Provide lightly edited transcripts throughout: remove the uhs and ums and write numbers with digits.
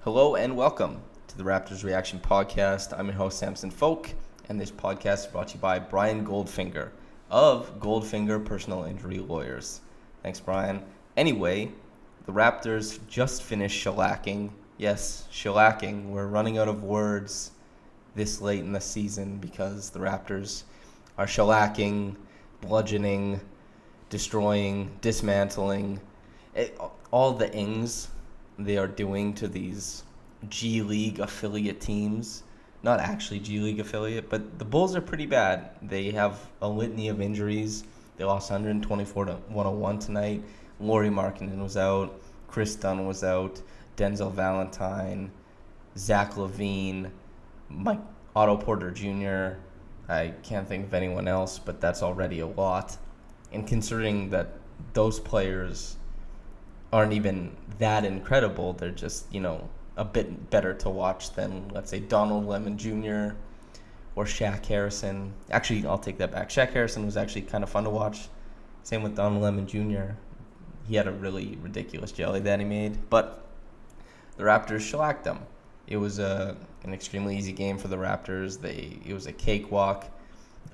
Hello and welcome to the Raptors Reaction Podcast. I'm your host, Samson Folk, and this podcast is brought to you by Brian Goldfinger of Goldfinger Personal Injury Lawyers. Thanks, Brian. Anyway, the Raptors just finished shellacking. Yes, shellacking. We're running out of words this late in the season because the Raptors are shellacking, bludgeoning, destroying, dismantling, all the ings they are doing to these G League affiliate teams. Not actually G League affiliate, but the Bulls are pretty bad. They have a litany of injuries. They lost 124-101 tonight. Lauri Markkanen was out. Chris Dunn was out. Denzel Valentine. Zach LaVine. Otto Porter Jr. I can't think of anyone else, but that's already a lot. And considering that those players aren't even that incredible, they're just, a bit better to watch than, let's say, Donald Lemon Jr. or Shaq Harrison. Actually, I'll take that back. Shaq Harrison was actually kind of fun to watch. Same with Donald Lemon Jr. He had a really ridiculous jelly that he made. But the Raptors shellacked them. It was an extremely easy game for the Raptors. It was a cakewalk.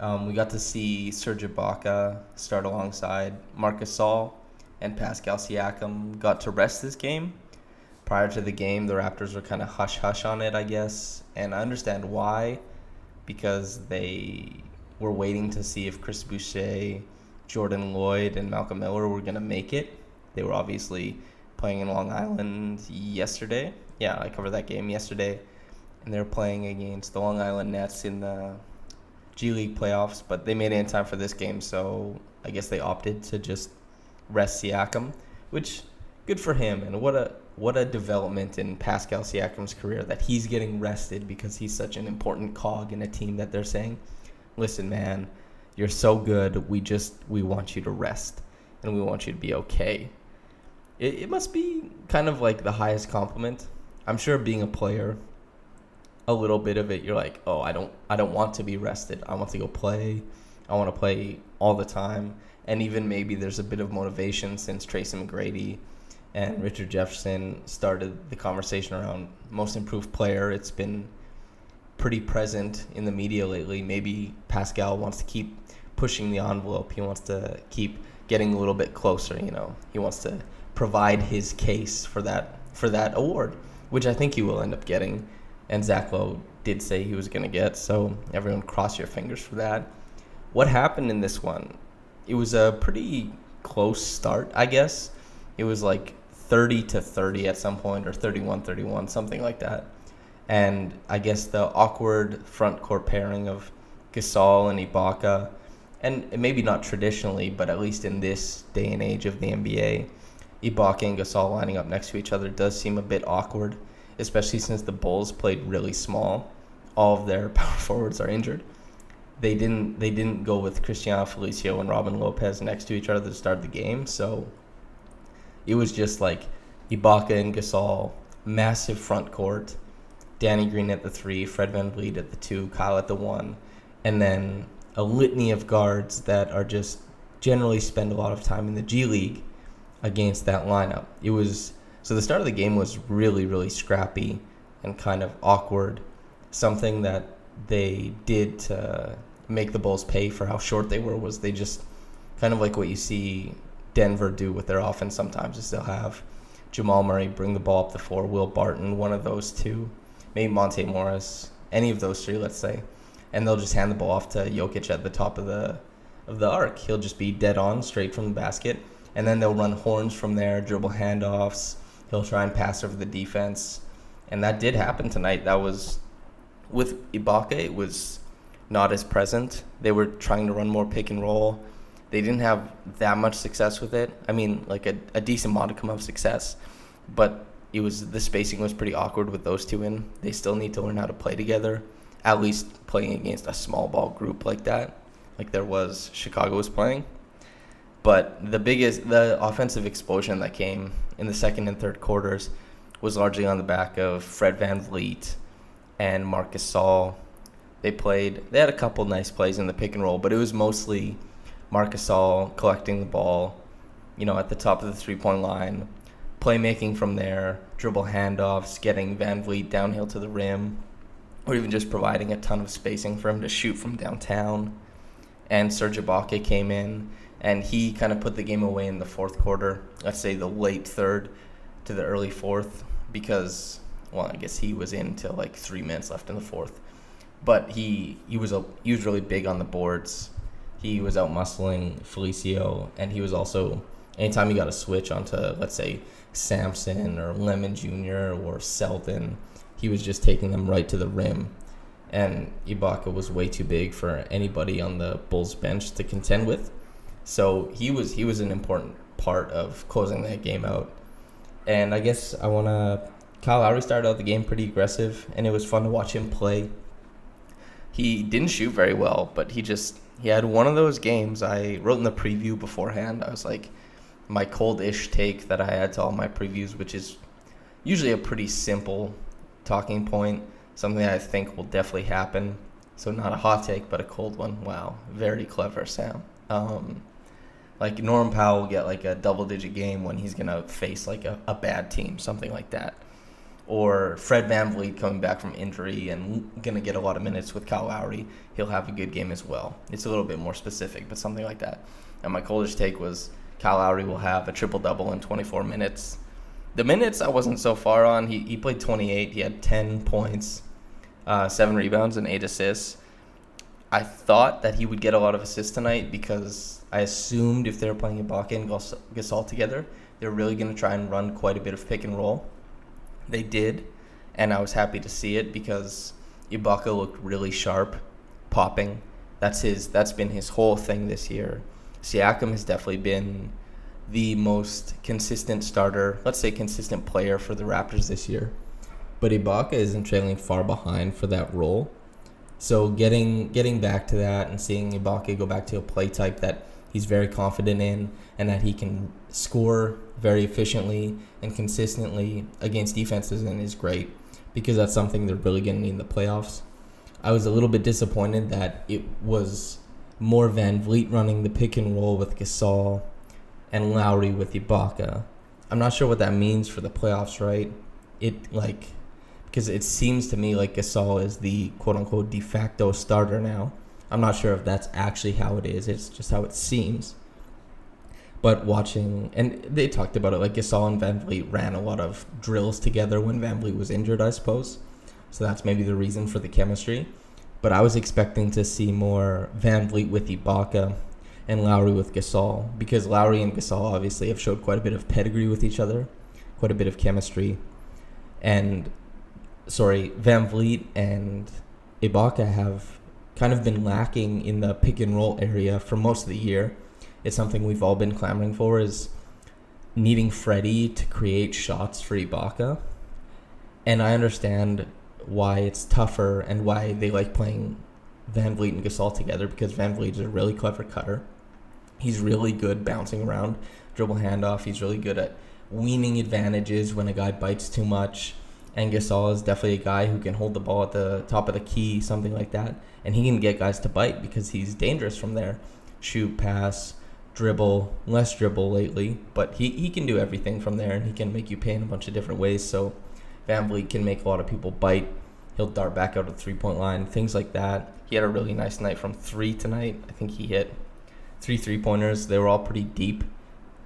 We got to see Serge Ibaka start alongside Marc Gasol, and Pascal Siakam got to rest this game. Prior to the game, the Raptors were kind of hush-hush on it, I guess. And I understand why, because they were waiting to see if Chris Boucher, Jordan Lloyd, and Malcolm Miller were going to make it. They were obviously playing in Long Island yesterday. Yeah, I covered that game yesterday. And they were playing against the Long Island Nets in the G League playoffs, but they made it in time for this game, so I guess they opted to just rest Siakam, which good for him. And what a development in Pascal Siakam's career that he's getting rested because he's such an important cog in a team that they're saying, listen, man, you're so good. We want you to rest and we want you to be okay. It must be kind of like the highest compliment. I'm sure being a player, a little bit of it, you're like, oh, I don't want to be rested. I want to go play. I want to play all the time. And even maybe there's a bit of motivation since Tracy McGrady and Richard Jefferson started the conversation around most improved player. It's been pretty present in the media lately. Maybe Pascal wants to keep pushing the envelope. He wants to keep getting a little bit closer. He wants to provide his case for that award, which I think he will end up getting. And Zach Lowe did say he was going to get, so everyone cross your fingers for that. What happened in this one? It was a pretty close start, I guess. It was like 30-30 at some point, or 31-31, something like that. And I guess the awkward front court pairing of Gasol and Ibaka, and maybe not traditionally, but at least in this day and age of the NBA, Ibaka and Gasol lining up next to each other does seem a bit awkward, especially since the Bulls played really small. All of their power forwards are injured. They didn't go with Cristiano Felicio and Robin Lopez next to each other to start the game, so it was just like Ibaka and Gasol, massive front court, Danny Green at the 3, Fred VanVleet at the 2, Kyle at the 1, and then a litany of guards that are just generally spend a lot of time in the G League against that lineup. So the start of the game was really, really scrappy and kind of awkward, something that they did to make the Bulls pay for how short they were was they just kind of like what you see Denver do with their offense sometimes is they'll have Jamal Murray bring the ball up the floor, Will Barton, one of those two, maybe Monte Morris, any of those three, let's say, and they'll just hand the ball off to Jokic at the top of the arc. He'll just be dead on, straight from the basket, and then they'll run horns from there, dribble handoffs. He'll try and pass over the defense, and that did happen tonight. That was with Ibaka. It was not as present. They were trying to run more pick and roll. They didn't have that much success with it. I mean, like a decent modicum of success, but the spacing was pretty awkward with those two in. They still need to learn how to play together, at least playing against a small ball group like that, like Chicago was playing. But the offensive explosion that came in the second and third quarters was largely on the back of Fred VanVleet and Marc Gasol. They had a couple nice plays in the pick and roll, but it was mostly Marc Gasol collecting the ball, at the top of the three-point line, playmaking from there, dribble handoffs, getting Van Vliet downhill to the rim, or even just providing a ton of spacing for him to shoot from downtown. And Serge Ibaka came in, and he kind of put the game away in the fourth quarter, let's say the late third to the early fourth, because, well, I guess he was in till like 3 minutes left in the fourth. But he was really big on the boards. He was out muscling Felicio, and he was also, anytime he got a switch onto, let's say, Samson or Lemon Jr. or Selden, he was just taking them right to the rim. And Ibaka was way too big for anybody on the Bulls bench to contend with. So he was an important part of closing that game out. And I guess Kyle Lowry started out the game pretty aggressive, and it was fun to watch him play. He didn't shoot very well, but he had one of those games. I wrote in the preview beforehand, I was like, my cold-ish take that I had to all my previews, which is usually a pretty simple talking point, something that I think will definitely happen. So not a hot take, but a cold one. Wow, very clever, Sam. Like Norm Powell will get like a double-digit game when he's going to face like a bad team, something like that. Or Fred VanVleet coming back from injury and going to get a lot of minutes with Kyle Lowry. He'll have a good game as well. It's a little bit more specific, but something like that. And my coldest take was Kyle Lowry will have a triple-double in 24 minutes. The minutes I wasn't so far on. He played 28. He had 10 points, 7 rebounds, and 8 assists. I thought that he would get a lot of assists tonight because I assumed if they were playing Ibaka and Gasol together, they were really going to try and run quite a bit of pick and roll. They did, and I was happy to see it because Ibaka looked really sharp, popping. That's been his whole thing this year. Siakam has definitely been the most consistent starter, let's say consistent player for the Raptors this year. But Ibaka isn't trailing far behind for that role. So getting back to that and seeing Ibaka go back to a play type that he's very confident in and that he can score very efficiently and consistently against defenses and is great because that's something they're really going to need in the playoffs. I was a little bit disappointed that it was more Van Vliet running the pick and roll with Gasol and Lowry with Ibaka. I'm not sure what that means for the playoffs, right? Because it seems to me like Gasol is the quote-unquote de facto starter now. I'm not sure if that's actually how it is. It's just how it seems. But watching, and they talked about it, like Gasol and Van Vliet ran a lot of drills together when Van Vliet was injured, I suppose. So that's maybe the reason for the chemistry. But I was expecting to see more Van Vliet with Ibaka and Lowry with Gasol, because Lowry and Gasol obviously have showed quite a bit of pedigree with each other, quite a bit of chemistry. And, Van Vliet and Ibaka have kind of been lacking in the pick and roll area for most of the year. It's something we've all been clamoring for, is needing Freddie to create shots for Ibaka. And I understand why it's tougher and why they like playing Van Vliet and Gasol together, because Van Vliet is a really clever cutter. He's really good bouncing around, dribble handoff. He's really good at weaning advantages when a guy bites too much. And Gasol is definitely a guy who can hold the ball at the top of the key, something like that. And he can get guys to bite because he's dangerous from there. Shoot, pass, dribble, less dribble lately. But he can do everything from there, and he can make you pay in a bunch of different ways. So Van Vliet can make a lot of people bite. He'll dart back out of the three-point line, things like that. He had a really nice night from three tonight. I think he hit 3 3-pointers. They were all pretty deep.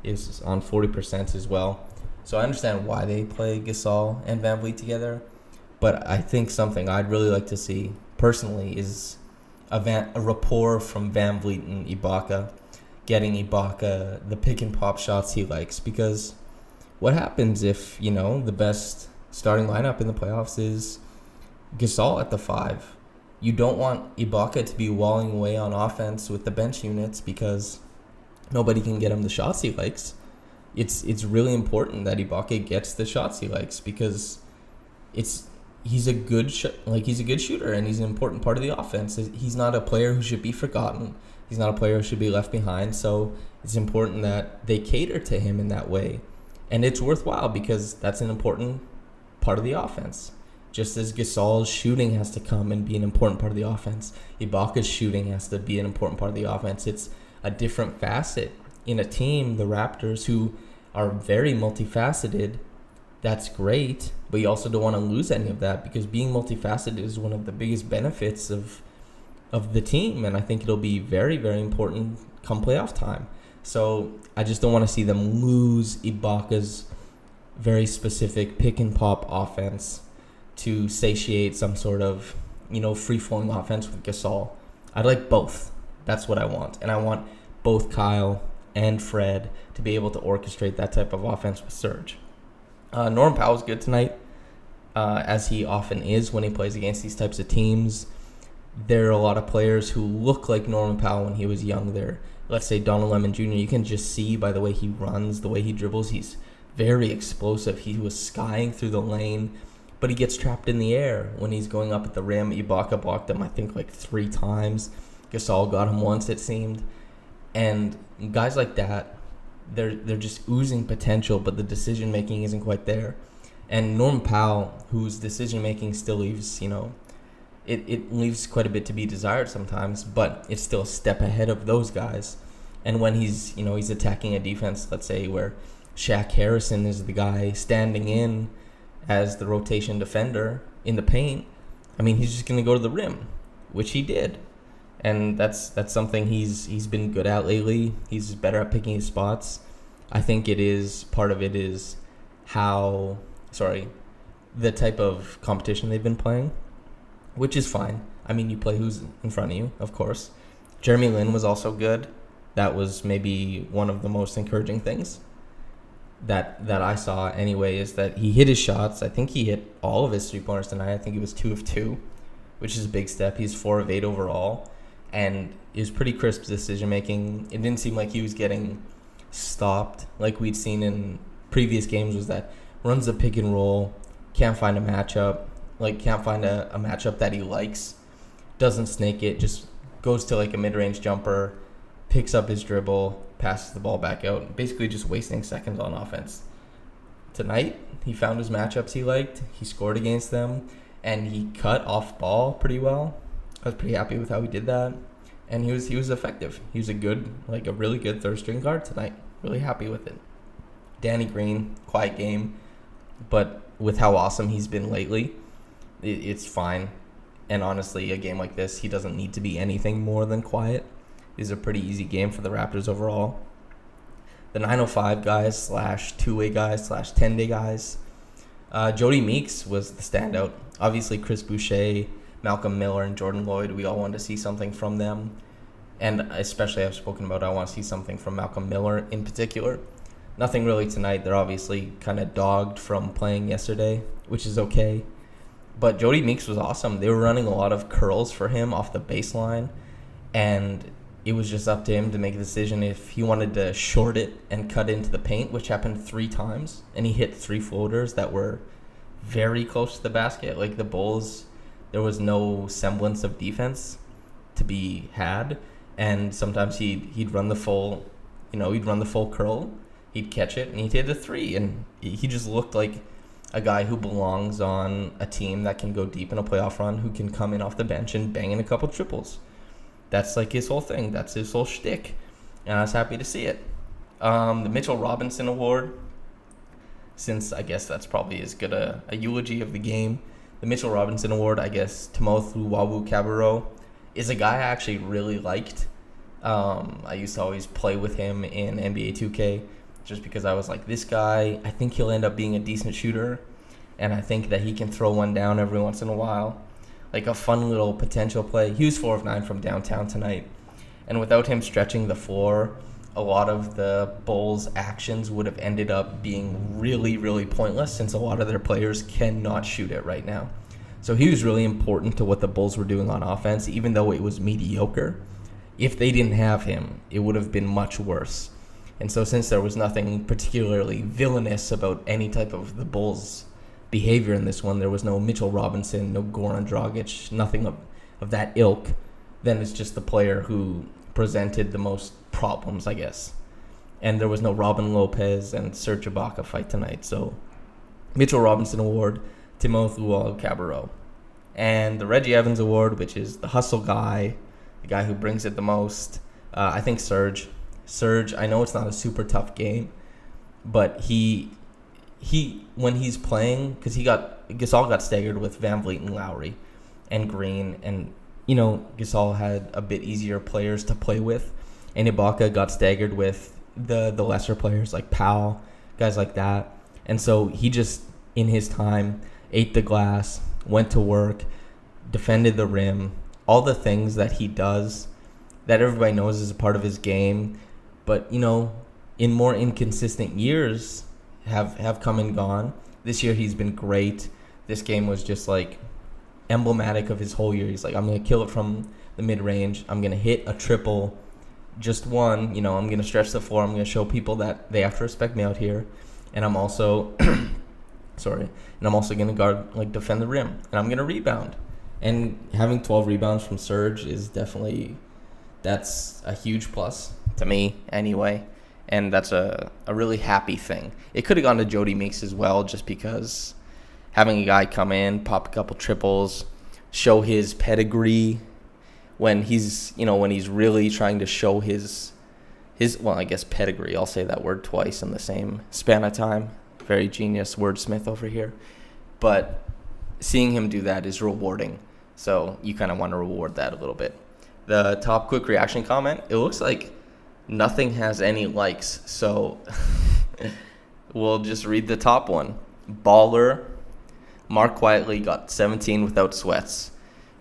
He was on 40% as well. So I understand why they play Gasol and Van Vliet together. But I think something I'd really like to see personally is a rapport from Van Vliet and Ibaka, getting Ibaka the pick and pop shots he likes. Because what happens if, the best starting lineup in the playoffs is Gasol at the 5? You don't want Ibaka to be walling away on offense with the bench units because nobody can get him the shots he likes. It's really important that Ibaka gets the shots he likes because he's a good shooter and he's an important part of the offense. He's not a player who should be forgotten. He's not a player who should be left behind. So it's important that they cater to him in that way, and it's worthwhile because that's an important part of the offense. Just as Gasol's shooting has to come and be an important part of the offense, Ibaka's shooting has to be an important part of the offense. It's a different facet in a team, the Raptors, who are very multifaceted, that's great, but you also don't want to lose any of that, because being multifaceted is one of the biggest benefits of the team, and I think it'll be very, very important come playoff time. So I just don't want to see them lose Ibaka's very specific pick and pop offense to satiate some sort of, free-flowing offense with Gasol. I'd like both. That's what I want. And I want both Kyle and Fred to be able to orchestrate that type of offense with Serge. Norman Powell's good tonight, as he often is when he plays against these types of teams. There are a lot of players who look like Norman Powell when he was young there. Let's say Donald Lemon Jr., you can just see by the way he runs, the way he dribbles, he's very explosive. He was skying through the lane, but he gets trapped in the air when he's going up at the rim. Ibaka blocked him, I think, like 3 times. Gasol got him once, it seemed. And guys like that, they're just oozing potential, but the decision-making isn't quite there. And Norman Powell, whose decision-making still leaves, it leaves quite a bit to be desired sometimes, but it's still a step ahead of those guys. And when he's attacking a defense, let's say, where Shaq Harrison is the guy standing in as the rotation defender in the paint, he's just going to go to the rim, which he did. And that's something he's been good at lately. He's better at picking his spots. I think part of it is the type of competition they've been playing, which is fine. You play who's in front of you, of course. Jeremy Lin was also good. That was maybe one of the most encouraging things that I saw anyway, is that he hit his shots. I think he hit all of his three-pointers tonight. I think he was 2 of 2, which is a big step. He's 4 of 8 overall, and it was pretty crisp decision-making. It didn't seem like he was getting stopped like we'd seen in previous games, was that runs the pick and roll, can't find a matchup, that he likes, doesn't snake it, just goes to like a mid-range jumper, picks up his dribble, passes the ball back out, basically just wasting seconds on offense. Tonight, he found his matchups he liked, he scored against them, and he cut off ball pretty well. I was pretty happy with how he did that, and he was effective. He was a really good third string guard tonight. Really happy with it. Danny Green, quiet game, but with how awesome he's been lately, it's fine. And honestly, a game like this, he doesn't need to be anything more than quiet. It's a pretty easy game for the Raptors overall. The 905 guys / two-way guys / 10-day guys. Jody Meeks was the standout. Obviously, Chris Boucher, Malcolm Miller, and Jordan Lloyd, we all wanted to see something from them. And especially, I've spoken about, I want to see something from Malcolm Miller in particular. Nothing really tonight. They're obviously kind of dogged from playing yesterday, which is okay. But Jody Meeks was awesome. They were running a lot of curls for him off the baseline, and it was just up to him to make a decision if he wanted to short it and cut into the paint, which happened 3 times, and he hit 3 floaters that were very close to the basket. Like the Bulls, there was no semblance of defense to be had, and sometimes he'd run the full curl, he'd catch it, and he'd hit a 3, and he just looked like a guy who belongs on a team that can go deep in a playoff run, who can come in off the bench and bang in a couple triples. That's like his whole thing. That's his whole shtick, and I was happy to see it. The Mitchell Robinson Award, since I guess that's probably as good a eulogy of the game. The Mitchell Robinson Award, I guess, Timothy Luwawu-Cabarrot is a guy I actually really liked. I used to always play with him in NBA 2K just because I was like, this guy, I think he'll end up being a decent shooter, and I think that he can throw one down every once in a while. Like a fun little potential play. He was 4 of 9 from downtown tonight, and without him stretching the floor, a lot of the Bulls' actions would have ended up being really, really pointless, since a lot of their players cannot shoot it right now. So he was really important to what the Bulls were doing on offense, even though it was mediocre. If they didn't have him, it would have been much worse. And so since there was nothing particularly villainous about any type of the Bulls' behavior in this one, there was no Mitchell Robinson, no Goran Dragic, nothing of that ilk, then it's just the player who presented the most problems, I guess. And there was no Robin Lopez and Serge Ibaka fight tonight. So Mitchell Robinson Award, Timothy Luwawu-Cabarrot. And the Reggie Evans Award, which is the hustle guy, the guy who brings it the most, I think Serge, I know it's not a super tough game, but he when he's playing, because Gasol got staggered with Van Vliet and Lowry and Green, and Gasol had a bit easier players to play with, and Ibaka got staggered with the lesser players like Powell, guys like that. And so he just, in his time, ate the glass, went to work, defended the rim, all the things that he does that everybody knows is a part of his game, but in more inconsistent years have come and gone. This year he's been great. This game was just like emblematic of his whole year. He's like, I'm going to kill it from the mid-range. I'm going to hit a triple, just one. I'm going to stretch the floor. I'm going to show people that they have to respect me out here. And I'm also, sorry, and I'm also going to guard, defend the rim. And I'm going to rebound. And having 12 rebounds from Serge is definitely, that's a huge plus. To me, anyway. And that's a really happy thing. It could have gone to Jody Meeks as well, just because having a guy come in, pop a couple triples, show his pedigree when he's really trying to show his pedigree. I'll say that word twice in the same span of time. Very genius wordsmith over here. But seeing him do that is rewarding. So you kind of want to reward that a little bit. The top quick reaction comment, it looks like nothing has any likes, so we'll just read the top one. Baller. Mark quietly got 17 without sweats.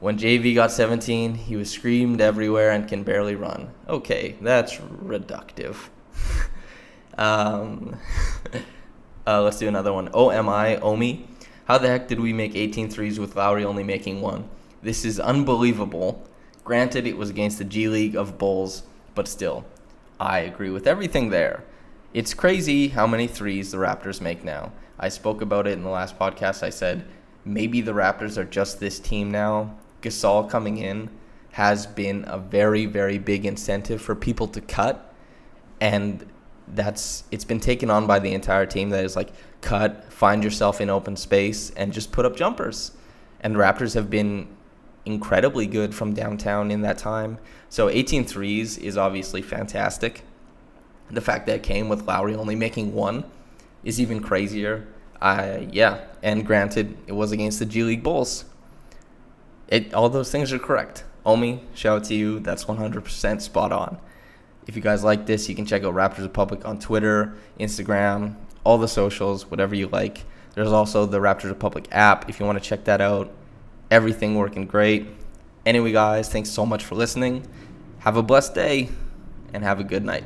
When JV got 17, he was screamed everywhere and can barely run. Okay, that's reductive. Let's do another one. Omi. How the heck did we make 18 threes with Lowry only making one? This is unbelievable. Granted, it was against the G League of Bulls, but still. I agree with everything there. It's crazy how many threes the Raptors make now. I spoke about it in the last podcast. I said maybe the Raptors are just this team now. Gasol coming in has been a very, very big incentive for people to cut, and it's been taken on by the entire team. That is like, cut, find yourself in open space, and just put up jumpers. And the Raptors have been incredibly good from downtown in that time. So 18 threes is obviously fantastic. The fact that it came with Lowry only making one is even crazier. And granted, it was against the G League Bulls. All those things are correct. Omi, shout out to you. That's 100% spot on. If you guys like this, you can check out Raptors Republic on Twitter, Instagram, all the socials, whatever you like. There's also the Raptors Republic app if you want to check that out. Everything working great. Anyway, guys, thanks so much for listening. Have a blessed day and have a good night.